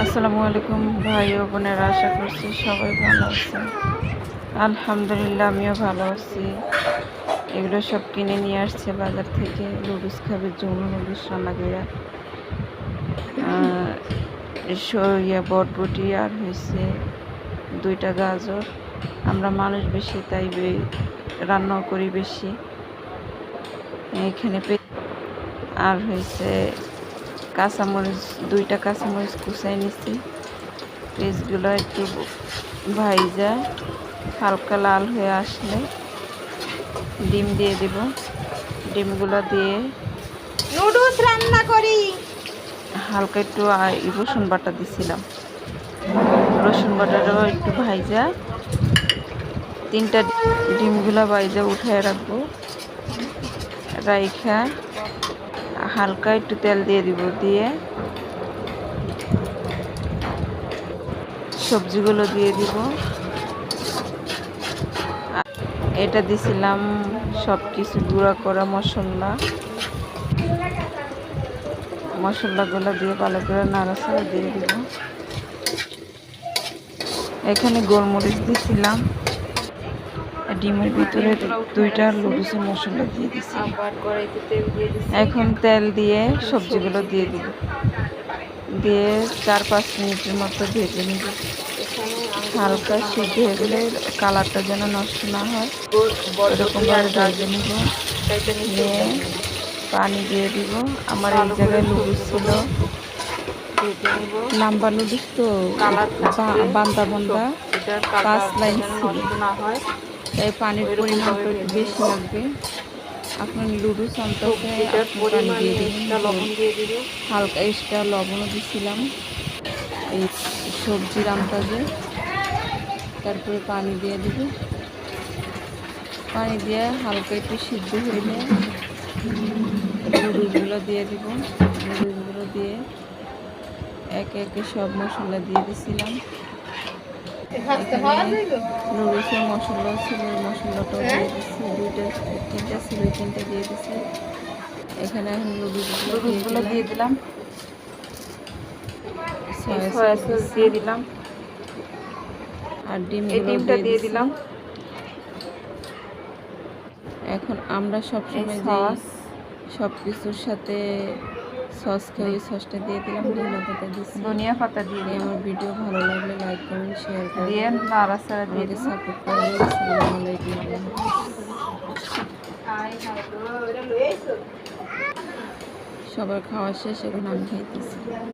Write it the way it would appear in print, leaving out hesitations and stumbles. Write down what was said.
আসসালামু আলাইকুম ভাই ও বোনেরা, আশা করছি সবাই ভালো আছেন। আলহামদুলিল্লাহ, আমিও ভালো আছি। এগুলো সব কিনে নিয়ে আসছে বাজার থেকে। নুডলস খাবে, জন্য নুডলস রান্না করে বটবটি আর হয়েছে 2টা গাজর। আমরা মানুষ বেশি, তাই রান্নাও করি বেশি। এখানে আর হয়েছে কাঁচামরিচ, 2টা কাঁচামরিচ কুচাই নিচ্ছি। পেঁয়াজগুলো একটু ভাইজা হালকা লাল হয়ে আসলে ডিম দিয়ে দিব। ডিমগুলো দিয়ে নুডলস রান্না করি। হালকা একটু রসুন বাটা দিছিলাম। রসুন বাটাটাও একটু ভাইজা 3টা ডিমগুলো ভাইজা উঠায় রাখবো। রাইখা হালকা একটু তেল দিয়ে দিব, দিয়ে সবজিগুলো দিয়ে দিব। এটা দিছিলাম সব কিছু গুঁড়া করা মশলাগুলো দিয়ে ভালো করে নাড়াচাড়া দিয়ে দিব। এখানে গোলমরিচ দিছিলাম। ডিমের ভিতরে 2টা নুডলসের মশলা দিয়ে দিছি। এখন তেল দিয়ে সবজিগুলো দিয়ে দিব, দিয়ে 4-5 মিনিটের মতো ভেজে নিব। হালকা সিদ্ধ হয়ে গেলে কালারটা যেন নষ্ট না হয় এরকমভাবে ভেজে নিব। নিয়ে পানি দিয়ে দিব। আমার এই জায়গায় নুডলস ছিল লাম্বা নুডলস, তো বান্দা 5 লাইন ছিল, তাই পানির পরিমাণটা একটু বেশি লাগবে। আপনার নুডলস আনতে পানি দিয়ে দেবেন। হালকা এক্সট্রা লবণও দিছিলাম এই সবজির আন্দাজে। তারপরে পানি দিয়ে দিব। পানি দিয়ে হালকা একটু সিদ্ধ হইলে নুডলসগুলো দিয়ে দিব। নুডলসগুলো দিয়ে একে একে সব মশলা দিয়ে দিছিলাম। নুডলসের মশলা ছিল, ওই মশলাটাও দিয়ে দিচ্ছি। 3টা ছিল, 3টা দিয়ে দিচ্ছি। এখানে এখন নুডলসগুলো দিয়ে দিলাম। সয়া সস দিয়ে দিলাম আর ডিমটা দিয়ে দিলাম। এখন আমরা সবসময় যে সব কিছুর সাথে সস খাই, ওই সসটা দিয়ে দিলাম। ধনিয়া পাতা দিয়ে আমার ভিডিও ভালো লাগলে লাইক করুন, শেয়ার করুন, নাড়াচাড়া দিয়ে সাপোর্ট করুন। আসসালামু আলাইকুম। সবার খাওয়া শেষ, এখন আমি খাইতেছি।